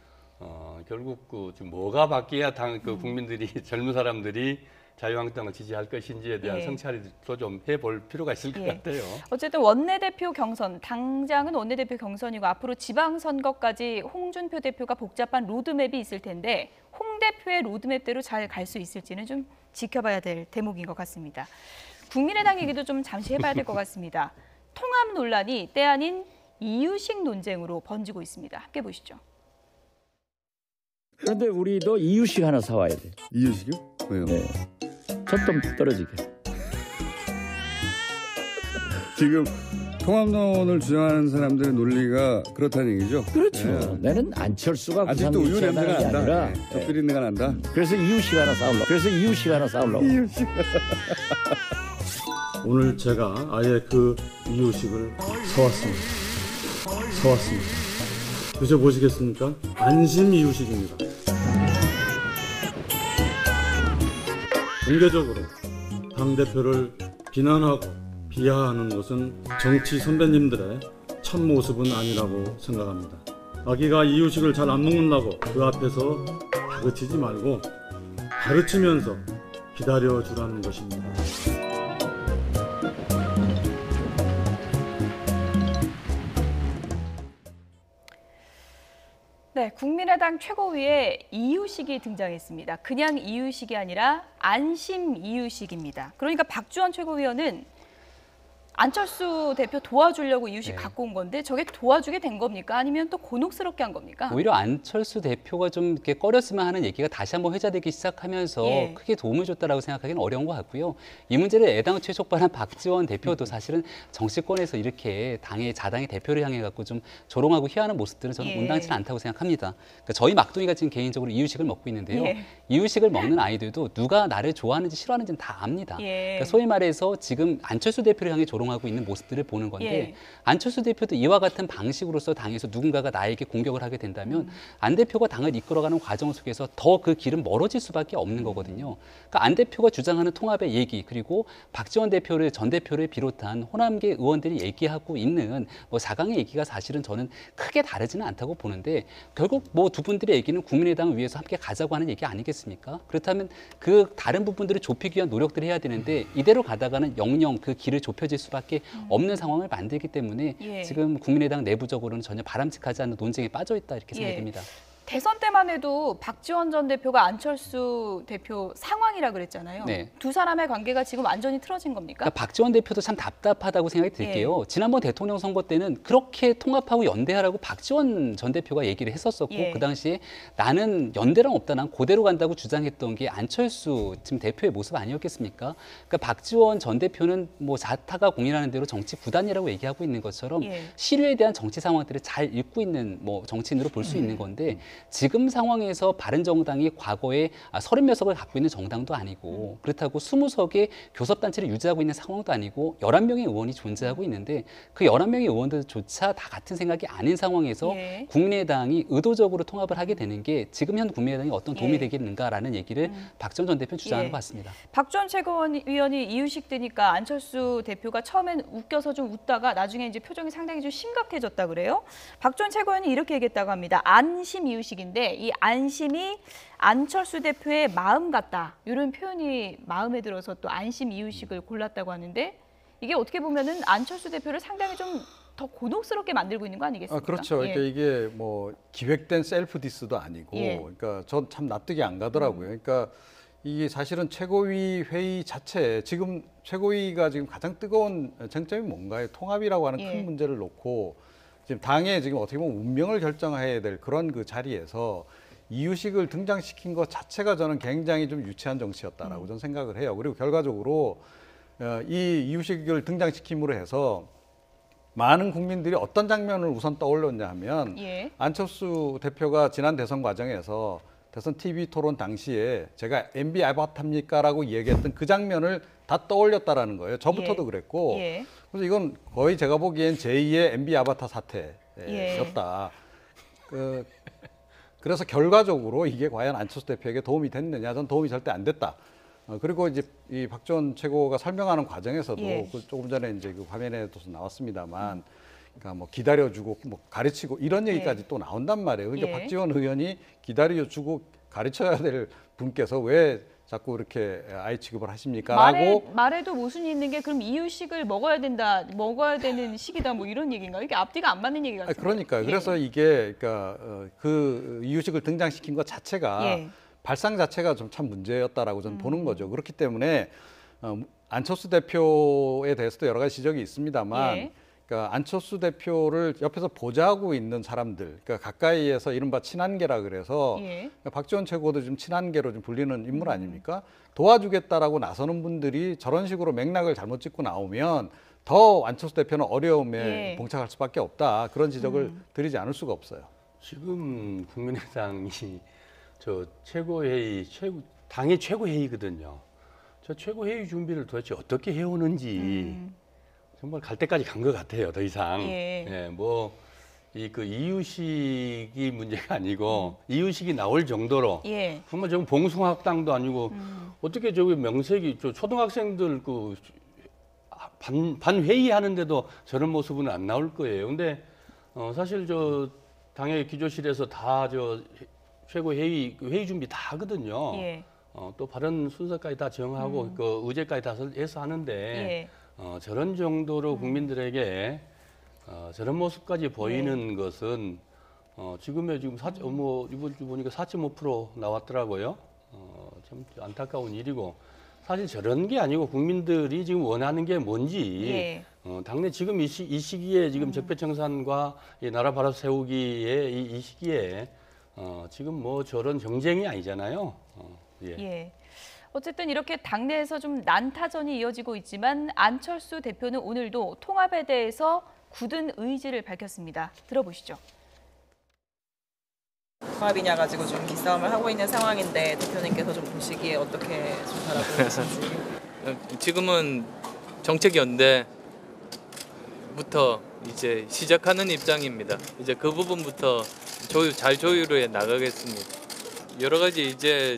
결국 지금 뭐가 바뀌어야 국민들이 젊은 사람들이 자유한국당을 지지할 것인지에 대한 예. 성찰도 좀 해볼 필요가 있을 것 같아요. 어쨌든 원내대표 경선, 당장은 원내대표 경선이고 앞으로 지방선거까지 홍준표 대표가 복잡한 로드맵이 있을 텐데 홍 대표의 로드맵대로 잘 갈 수 있을지는 좀 지켜봐야 될 대목인 것 같습니다. 국민의당 얘기도 좀 잠시 해봐야 될 것 같습니다. 통합 논란이 때 아닌 이유식 논쟁으로 번지고 있습니다. 함께 보시죠. 그런데 우리도 이유식 하나 사와야 돼. 이유식이요? 왜요? 네. 젖좀 떨어지게. 지금 통합론을 주장하는 사람들의 논리가 그렇다는 얘기죠? 그렇죠. 네. 나는 안철수가 아직도 우유 냄새가 게 난다. 아니라 네. 젖 비린내가 난다. 그래서 이유식 하나 싸우려고. 이유식. 오늘 제가 아예 그 이유식을 사왔습니다. 드셔보시겠습니까? 안심 이유식입니다. 공개적으로 당대표를 비난하고 비하하는 것은 정치 선배님들의 참모습은 아니라고 생각합니다. 아기가 이유식을 잘 안 먹는다고 그 앞에서 다그치지 말고 가르치면서 기다려주라는 것입니다. 네, 국민의당 최고위에 이유식이 등장했습니다. 그냥 이유식이 아니라 안심 이유식입니다. 그러니까 박지원 최고위원은 안철수 대표 도와주려고 이유식 갖고 온 건데 저게 도와주게 된 겁니까? 아니면 또 곤혹스럽게 한 겁니까? 오히려 안철수 대표가 좀 이렇게 꺼렸으면 하는 얘기가 다시 한번 회자되기 시작하면서 크게 도움을 줬다라고 생각하기는 어려운 것 같고요. 이 문제를 애당초에 촉발한 박지원 대표도 사실은 정치권에서 이렇게 당의 자당의 대표를 향해 갖고 좀 조롱하고 희화하는 모습들은 저는 온당치는 않다고 생각합니다. 그러니까 저희 막둥이가 지금 개인적으로 이유식을 먹고 있는데요. 이유식을 먹는 아이들도 누가 나를 좋아하는지 싫어하는지는 다 압니다. 그러니까 소위 말해서 지금 안철수 대표를 향해 조롱하고 있는 모습들을 보는 건데 안철수 대표도 이와 같은 방식으로서 당에서 누군가가 나에게 공격을 하게 된다면 안 대표가 당을 이끌어가는 과정 속에서 더 그 길은 멀어질 수밖에 없는 거거든요. 그러니까 안 대표가 주장하는 통합의 얘기 그리고 박지원 대표를 전 대표를 비롯한 호남계 의원들이 얘기하고 있는 뭐 4강의 얘기가 사실은 저는 크게 다르지는 않다고 보는데 결국 뭐 두 분들의 얘기는 국민의당을 위해서 함께 가자고 하는 얘기 아니겠습니까? 그렇다면 그 다른 부분들을 좁히기 위한 노력들을 해야 되는데 이대로 가다가는 영영 그 길을 좁혀질 수밖에 없는 상황을 만들기 때문에 지금 국민의당 내부적으로는 전혀 바람직하지 않은 논쟁에 빠져 있다 이렇게 생각됩니다. 대선 때만 해도 박지원 전 대표가 안철수 대표 상황이라 그랬잖아요. 두 사람의 관계가 지금 완전히 틀어진 겁니까? 그러니까 박지원 대표도 참 답답하다고 생각이 들게요. 지난번 대통령 선거 때는 그렇게 통합하고 연대하라고 박지원 전 대표가 얘기를 했었었고 그 당시에 나는 연대랑 없다, 난 그대로 간다고 주장했던 게 안철수 지금 대표의 모습 아니었겠습니까? 그러니까 박지원 전 대표는 뭐 자타가 공인하는 대로 정치 구단이라고 얘기하고 있는 것처럼 시류에 대한 정치 상황들을 잘 읽고 있는 뭐 정치인으로 볼 수 있는 건데 지금 상황에서 바른정당이 과거에 30몇 석을 갖고 있는 정당도 아니고 그렇다고 20석의 교섭단체를 유지하고 있는 상황도 아니고 11명의 의원이 존재하고 있는데 그 11명의 의원들조차 다 같은 생각이 아닌 상황에서 국민의당이 의도적으로 통합을 하게 되는 게 지금 현 국민의당이 어떤 도움이 되겠는가라는 얘기를 박지원 전 대표는 주장하는 것 같습니다. 박지원 최고위원이 이유식 되니까 안철수 대표가 처음엔 웃겨서 좀 웃다가 나중에 이제 표정이 상당히 좀 심각해졌다 그래요. 박지원 최고위원이 이렇게 얘기했다고 합니다. 안심 이유식 인데 이 안심이 안철수 대표의 마음 같다. 이런 표현이 마음에 들어서 또 안심 이유식을 골랐다고 하는데 이게 어떻게 보면은 안철수 대표를 상당히 좀 더 곤혹스럽게 만들고 있는 거 아니겠습니까? 그렇죠. 그러니까 이게 뭐 기획된 셀프 디스도 아니고 그러니까 전 참 납득이 안 가더라고요. 그러니까 이게 사실은 최고위 회의 자체 지금 최고위가 지금 가장 뜨거운 쟁점이 뭔가요? 통합이라고 하는 큰 문제를 놓고 지금 당의 지금 어떻게 보면 운명을 결정해야 될 그런 그 자리에서 이유식을 등장시킨 것 자체가 저는 굉장히 좀 유치한 정치였다라고 저는 생각을 해요. 그리고 결과적으로 이 이유식을 등장시킴으로 해서 많은 국민들이 어떤 장면을 우선 떠올렸냐 하면 안철수 대표가 지난 대선 과정에서 대선 TV 토론 당시에 제가 MB 아바타입니까? 라고 얘기했던 그 장면을 다 떠올렸다라는 거예요. 저부터도 그랬고 그래서 이건 거의 제가 보기엔 제2의 MB 아바타 사태였다. 그래서 결과적으로 이게 과연 안철수 대표에게 도움이 됐느냐? 전 도움이 절대 안 됐다. 그리고 이제 이 박지원 최고가 설명하는 과정에서도 그 조금 전에 이제 그 화면에도 나왔습니다만, 그러니까 뭐 기다려주고 뭐 가르치고 이런 얘기까지 또 나온단 말이에요. 그러니까 박지원 의원이 기다려주고 가르쳐야 될 분께서 왜 자꾸 이렇게 아이 취급을 하십니까? 라고 말에도 모순이 있는 게 그럼 이유식을 먹어야 된다, 먹어야 되는 시기다 뭐 이런 얘기인가요? 이게 앞뒤가 안 맞는 얘기 같은데. 그러니까요. 그래서 이게 그러니까 그 이유식을 등장시킨 것 자체가 발상 자체가 좀 참 문제였다라고 저는 보는 거죠. 그렇기 때문에 안철수 대표에 대해서도 여러 가지 지적이 있습니다만 그러니까 안철수 대표를 옆에서 보좌하고 있는 사람들, 그러니까 가까이에서 이른바 친한계라 그래서 그러니까 박지원 최고도 좀 친한계로 좀 불리는 인물 아닙니까? 도와주겠다라고 나서는 분들이 저런 식으로 맥락을 잘못 짚고 나오면 더 안철수 대표는 어려움에 봉착할 수밖에 없다. 그런 지적을 드리지 않을 수가 없어요. 지금 국민의당이 저 최고회의, 당의 최고회의거든요. 저 최고회의 준비를 도대체 어떻게 해오는지 정말 갈 때까지 간 것 같아요. 더 이상. 뭐 그 이유식이 문제가 아니고 이유식이 나올 정도로 정말 저건 봉숭아학당도 아니고 어떻게 저기 명색이 저 초등학생들 그 반 회의하는데도 저런 모습은 안 나올 거예요. 근데 사실 저 당의 기조실에서 다 저 최고 회의 준비 다 하거든요. 또 발언 순서까지 다 정하고 그 의제까지 다 해서 하는데 저런 정도로 국민들에게 저런 모습까지 보이는 것은 지금 이번 주 보니까 4.5% 나왔더라고요. 참 안타까운 일이고, 사실 저런 게 아니고 국민들이 지금 원하는 게 뭔지, 당내 지금 이 시기에 지금 적폐청산과 이 나라 바로 세우기에 이 시기에 지금 뭐 저런 정쟁이 아니잖아요. 예. 어쨌든 이렇게 당내에서 좀 난타전이 이어지고 있지만 안철수 대표는 오늘도 통합에 대해서 굳은 의지를 밝혔습니다. 들어보시죠. 통합이냐 가지고 좀 기싸움을 하고 있는 상황인데 대표님께서 좀 보시기에 어떻게 좀 바라보시는지. 지금은 정책연대부터 이제 시작하는 입장입니다. 이제 그 부분부터 잘 조율해 나가겠습니다. 여러 가지 이제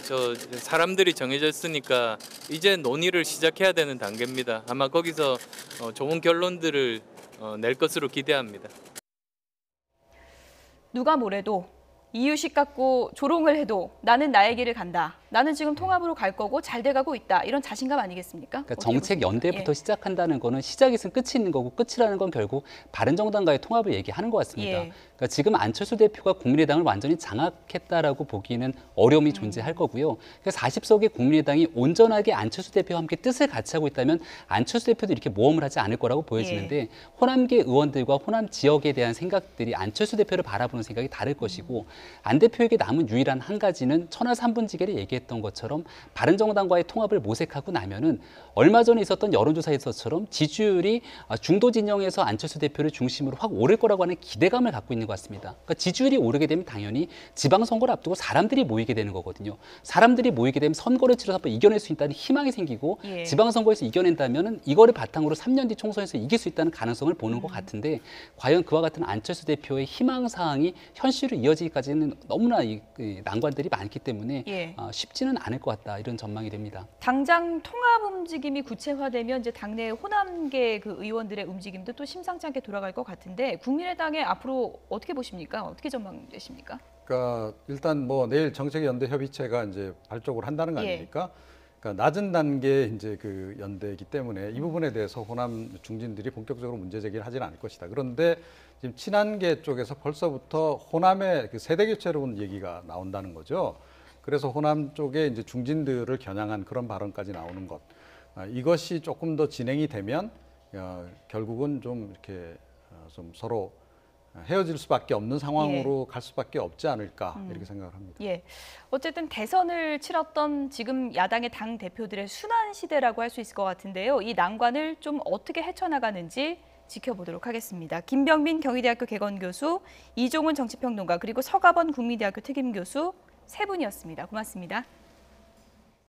사람들이 정해졌으니까 이제 논의를 시작해야 되는 단계입니다. 아마 거기서 좋은 결론들을 낼 것으로 기대합니다. 누가 뭐래도 이유식 갖고 조롱을 해도 나는 나의 길을 간다. 나는 지금 통합으로 갈 거고 잘 돼가고 있다. 이런 자신감 아니겠습니까? 그러니까 정책 연대부터 시작한다는 거는 시작이 있으면 끝이 있는 거고 끝이라는 건 결국 바른정당과의 통합을 얘기하는 것 같습니다. 그러니까 지금 안철수 대표가 국민의당을 완전히 장악했다라고 보기에는 어려움이 존재할 거고요. 그래서 40석의 국민의당이 온전하게 안철수 대표와 함께 뜻을 같이 하고 있다면 안철수 대표도 이렇게 모험을 하지 않을 거라고 보여지는데 호남계 의원들과 호남 지역에 대한 생각들이 안철수 대표를 바라보는 생각이 다를 것이고 안 대표에게 남은 유일한 한 가지는 천하 삼분지계를 얘기했던 것처럼 바른정당과의 통합을 모색하고 나면은 얼마 전에 있었던 여론조사에서처럼 지지율이 중도 진영에서 안철수 대표를 중심으로 확 오를 거라고 하는 기대감을 갖고 있는 것 같습니다. 그러니까 지지율이 오르게 되면 당연히 지방선거를 앞두고 사람들이 모이게 되는 거거든요. 사람들이 모이게 되면 선거를 치러서 한번 이겨낼 수 있다는 희망이 생기고 지방선거에서 이겨낸다면은 이거를 바탕으로 3년 뒤 총선에서 이길 수 있다는 가능성을 보는 것 같은데 과연 그와 같은 안철수 대표의 희망사항이 현실로 이어지기까지는 너무나 난관들이 많기 때문에 쉽지는 않을 것 같다 이런 전망이 됩니다. 당장 통합 움직임이 구체화되면 이제 당내 호남계 그 의원들의 움직임도 또 심상치 않게 돌아갈 것 같은데 국민의당에 앞으로 어떻게 보십니까? 어떻게 전망되십니까? 그러니까 일단 뭐 내일 정책연대 협의체가 이제 발족을 한다는 거 아닙니까? 그러니까 낮은 단계 이제 그 연대이기 때문에 이 부분에 대해서 호남 중진들이 본격적으로 문제 제기를 하지는 않을 것이다. 그런데 지금 친한계 쪽에서 벌써부터 호남의 그 세대 교체론 얘기가 나온다는 거죠. 그래서 호남 쪽에 이제 중진들을 겨냥한 그런 발언까지 나오는 것. 이것이 조금 더 진행이 되면 결국은 좀 이렇게 좀 서로 헤어질 수밖에 없는 상황으로 갈 수밖에 없지 않을까 이렇게 생각을 합니다. 어쨌든 대선을 치렀던 지금 야당의 당 대표들의 순환 시대라고 할 수 있을 것 같은데요. 이 난관을 좀 어떻게 헤쳐나가는지 지켜보도록 하겠습니다. 김병민 경희대학교 개건교수, 이종훈 정치평론가 그리고 서가번 국민대학교 특임교수 세 분이었습니다. 고맙습니다.